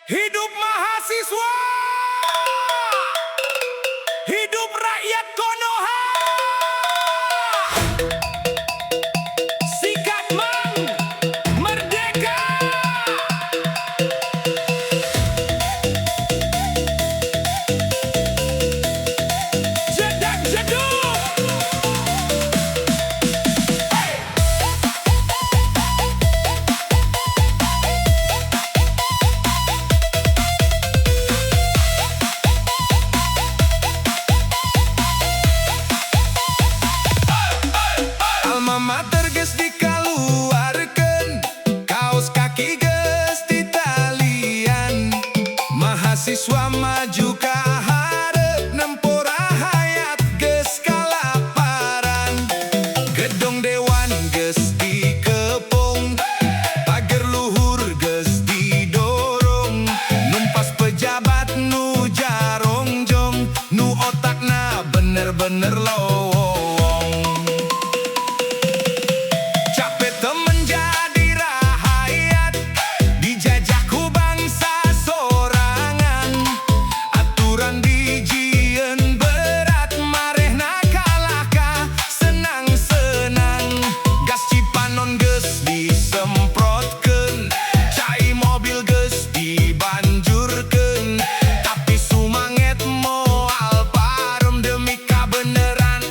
Hidup mahasiswa, hidup rakyat Konoha. Sikat Mang, merdeka. Jedak jeduk. Alma mater geus dikaluarkeun, kaos kaki geus ditalian. Mahasiswa maju ka hareup, nempora hayat geus kalaparan. Gedung dewan geus dikepung, pager luhur geus didorong. Numpas pejabat nu jarongjong, nu otakna bener-bener lowong. Capek temen jadi rahayat, dijajah ku bangsa sorangan. Aturan dijieun berat, marehna kalah ka senang-senang. Gas Cipanon geus disemprotkeun, cai mobil geus dibanjurkeun. Tapi sumanget moal parum demi kabeneran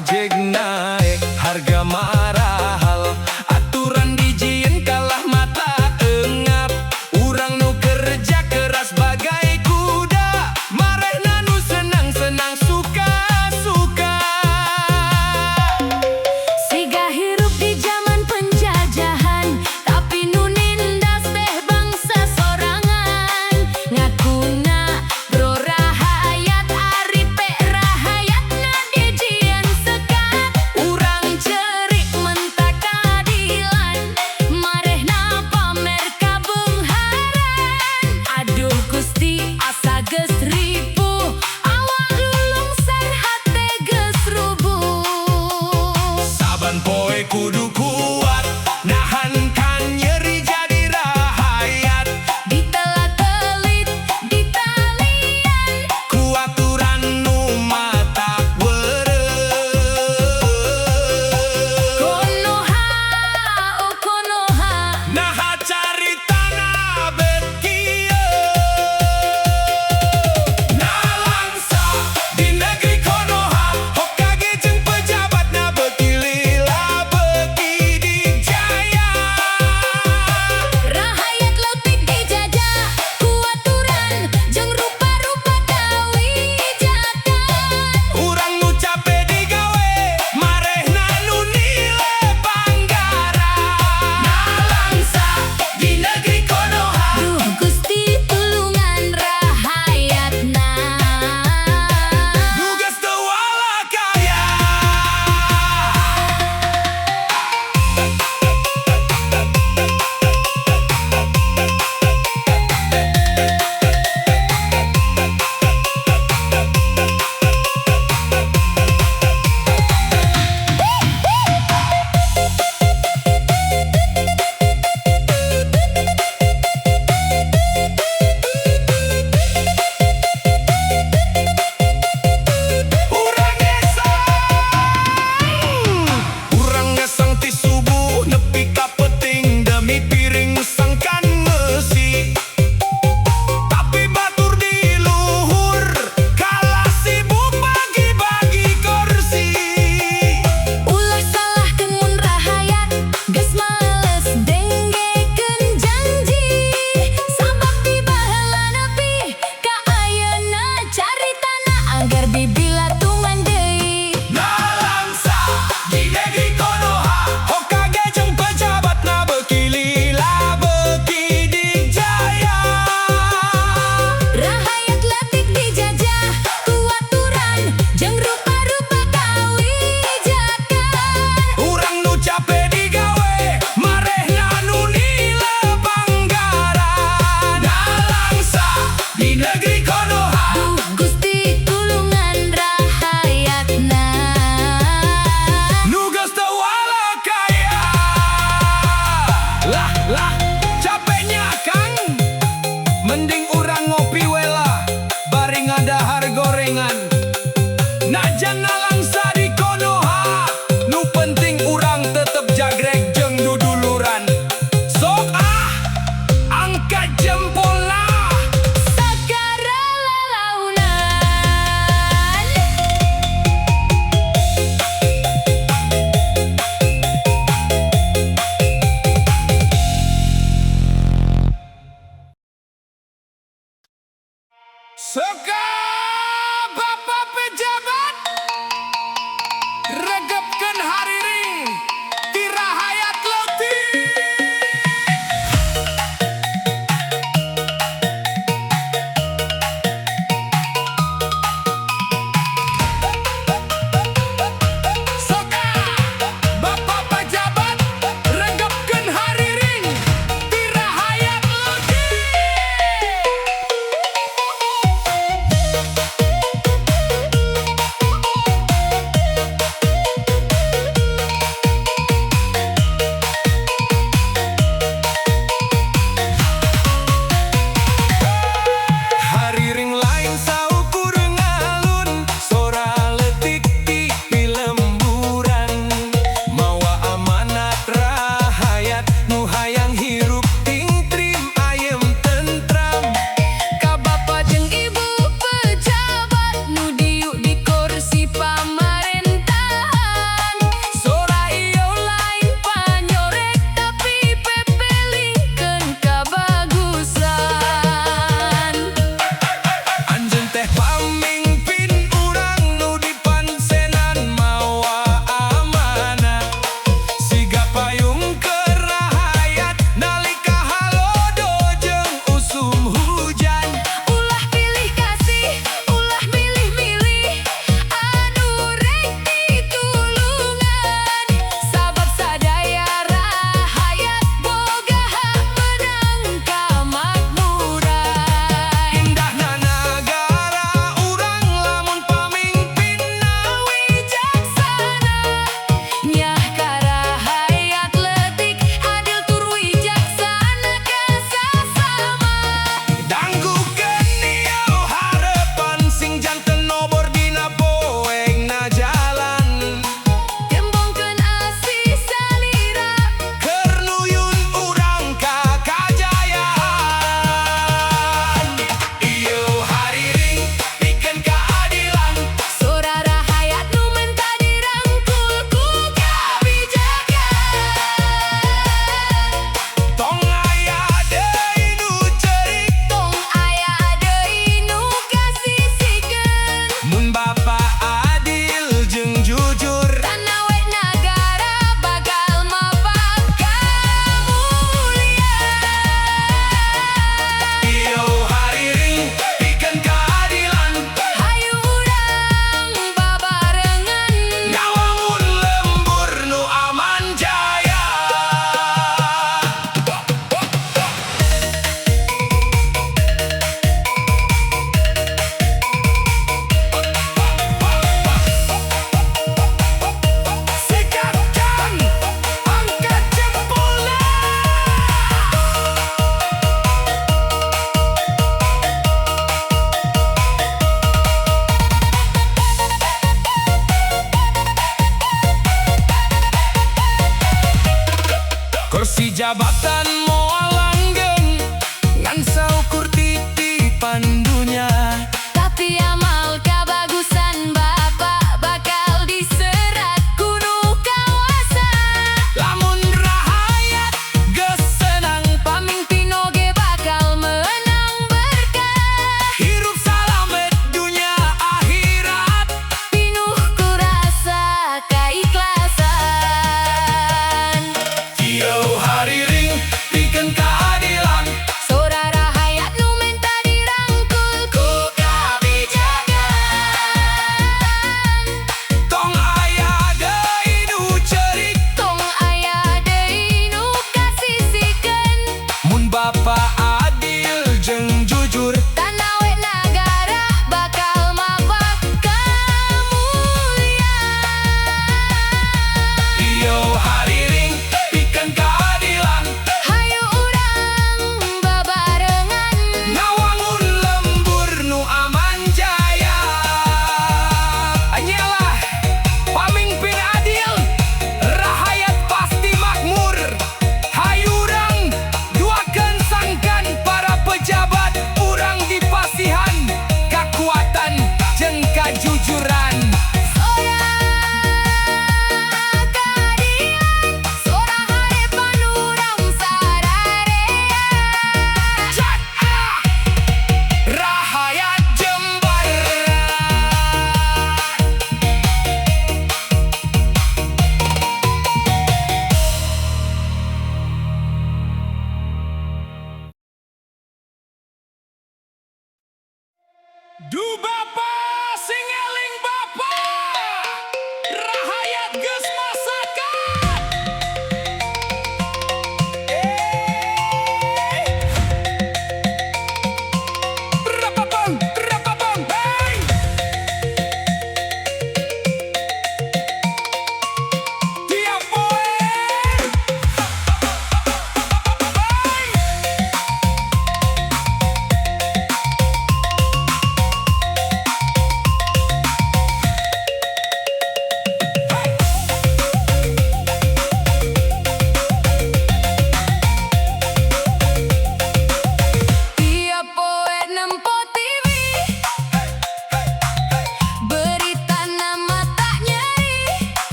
pajak naik, harga marahal, aturan dijieun kalah mata engap. Urang nu kerja keras bagai kuda, marehna nu senang-senang suka-suka. Siga hirup di zaman penjajahan, tapi nu nindas teh bangsa sorangan. Ngakuna bro rahayat, ari pe rahayatna dijieun sekat. Urang cerik mentak keadilan, marehna pamer kabeungharan. Aduh Gusti asa geus ripuh, awak lulungser hate geus rubuh. Saban poe kudu kuat, nahankan nyeri jadi rahayat. Ditelat-telit, ditalian, Ku aturan nu matak weureuh. konoha, oh konoha. Naha caritana bet kieu. Nalangsa di negeri Konoha, Hokage jeung pejabatna beuki lila beuki dijaya. Rahayat leutik dijajah, ku aturan jeung rupa-rupa kawijakan. Urang nu capek digawe, marehna nu nilai panggaran. Nalangsa di negeri Konoha. Duh Gusti tulungan rahayatna. Nugas teu wala kaya. Urang ngesang ti subuh nepi ka peuting demi piring sangkan ngeusi. Tapi batur di luhur kalah sibuk bagi-bagi kursi. Ulah salahkeun mun rahayat, geus males denggekeun janji. Sabab di baheula nepi ka ayeuna caritana agar dibilatungan deui. Nalangsa di negeri Konoha, Hokage jeung pejabatna beuki lila beuki dijaya. Rahayat leutik dijajah, ku aturan jeung rupa-rupa kawijakan. Urang nu capek digawe, marehna nu nilai panggaran. Nalangsa di negeri Konoha. Duh Gusti tulungan rahayatna. Nugas teu wala kaya. Lah, capeknya Kang. Mending urang ngopi wela, bari ngadahar gorengan. Najan nalangsa di Konoha, nu penting urang tetep jagreg jeung duduluran. Sok angkat jempolna. Sakara lalaunan. Seka Bapak pejabat, jabatan moal langgeng ngan saukur titipan dunia. Tapi amal kabagusan Bapak bakal diserat kuno kawasa. Lamun rahayat geus senang, Pamimpin oge bakal menang berkah. hirup salamet dunia akhirat. Pinuh ku rasa keikhlasan. Yo hariring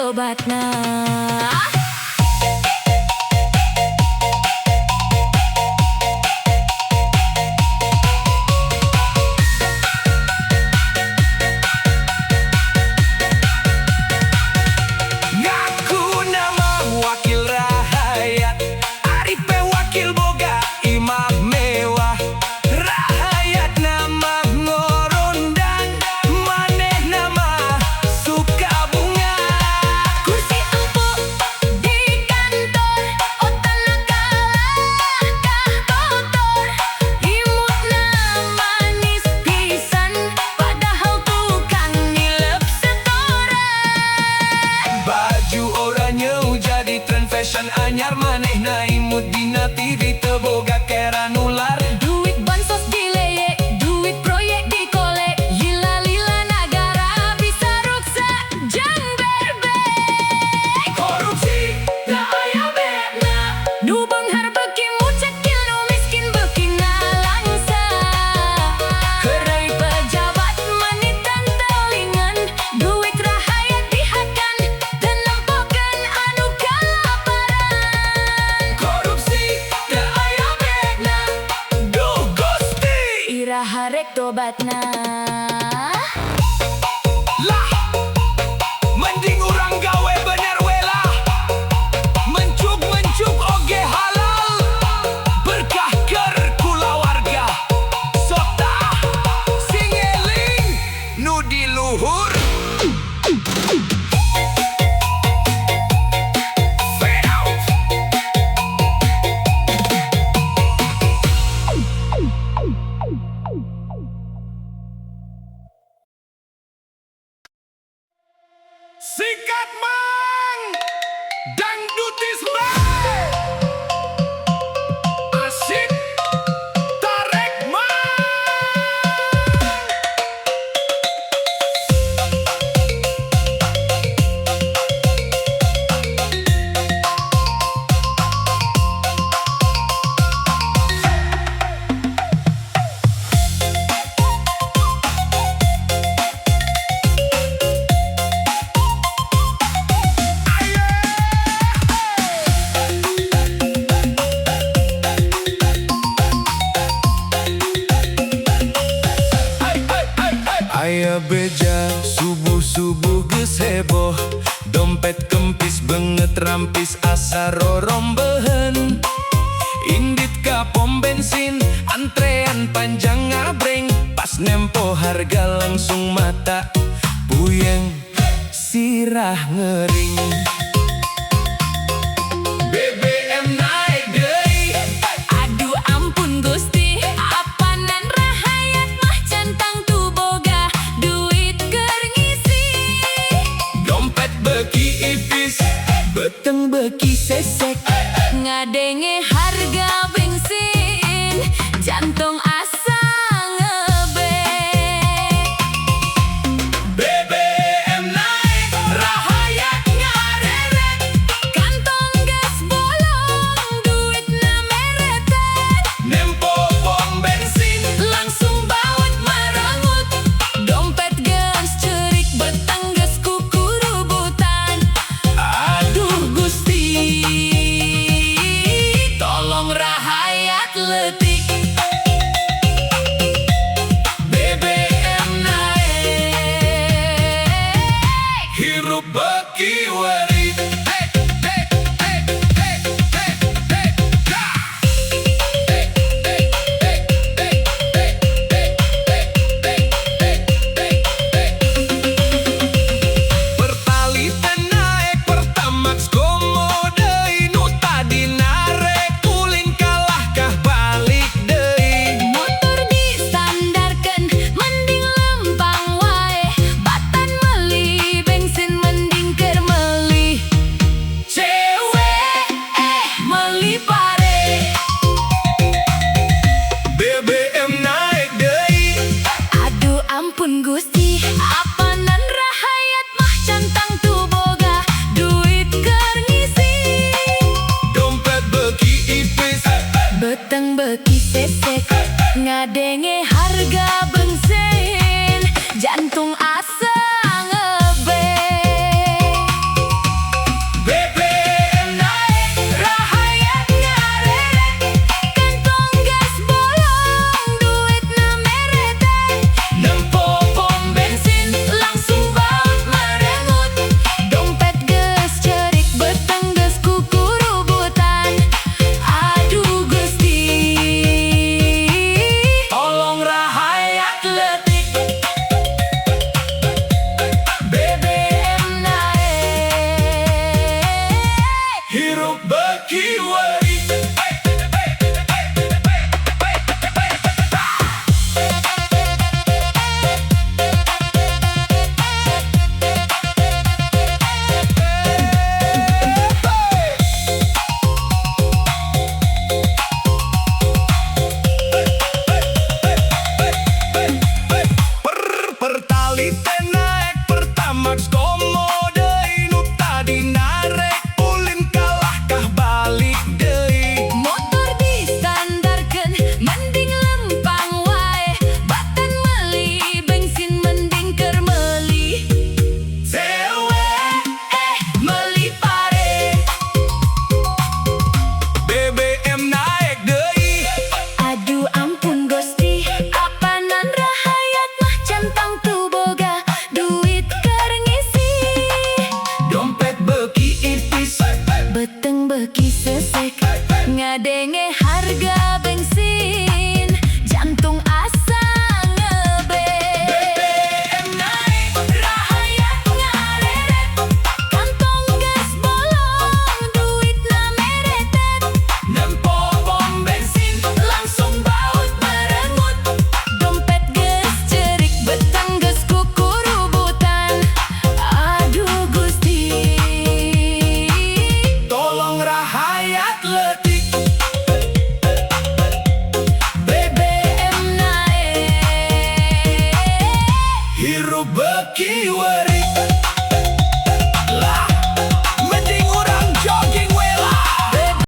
tobatna. Ngaku nama wakil rakyat, Aripe wakil boga imah mewah. Rakyat nama ngorondang, maneh nama suka bunga. Kursi empuk di kantor, otak kalah kah kotor. Imutna manis pisan, padahal tukang nilep setoran. Baju oranye jadi tren fashion anyar, maneh na imut dina TV teboga kera nular. Duit bansos dileyek, duit proyek dikolek, lila-lila negara bisa ruksak jang berbek. Korupsi tak aya bekna, Nu beunghar beuki mucekil, nu miskin beuki ngalangsa. Heureuy pejabat manitan telingan, duit rakyat dihakan, teu nempokeun anu kalaparan. korupsi tak aya bekna. Duh Gusti, Iraha rek tobatna. lah mending urang gawe bener we lah. Mencuk oge halal, berkah keur kulawarga. Sok tah sing eling nu di luhur. Sikat mang, dangdutis mang, asik tarik mang. Aya beja subuh-subuh geus heboh, dompet kempis banget rampis asa rorombeun. Indit ka pom bensin, antrean panjang ngabreng, pas nempo harga langsung mata puyeng, sirah ngering. BBM naik deui, Aduh ampun Gusti, apanan rahayat mah centang tu boga duit keur ngisi. dompet beki ipis, Beteng beki sesek, ngadenge harga bensin, jantung asa ngebek. BBM naik, rahayat ngareret, Kantong gas bolong, duitna meretet, nempo pom bensin. langsung baut merengut. Dompet geus ceurik, beteng geus kukurubutan. Aduh Gusti, tolong rahayat leutik. BBM naik, hirup beki weri. Pertalite naik, Pertamax komo deui, nu tadi narek ulin kalah kah balik deui. Motor disandarkeun, mending lempang wae. Batan meuli bensin, mending keur meuli Cewek meuli pare. BBM naik deui, Aduh ampun Gusti, apanan rahayat mah centang tu boga duit keur ngisi. dompet beki ipis, Beteng beki sesek, ngadenge harga bensin, jantung asa ngebek. Pertalite naik Pertamax komodo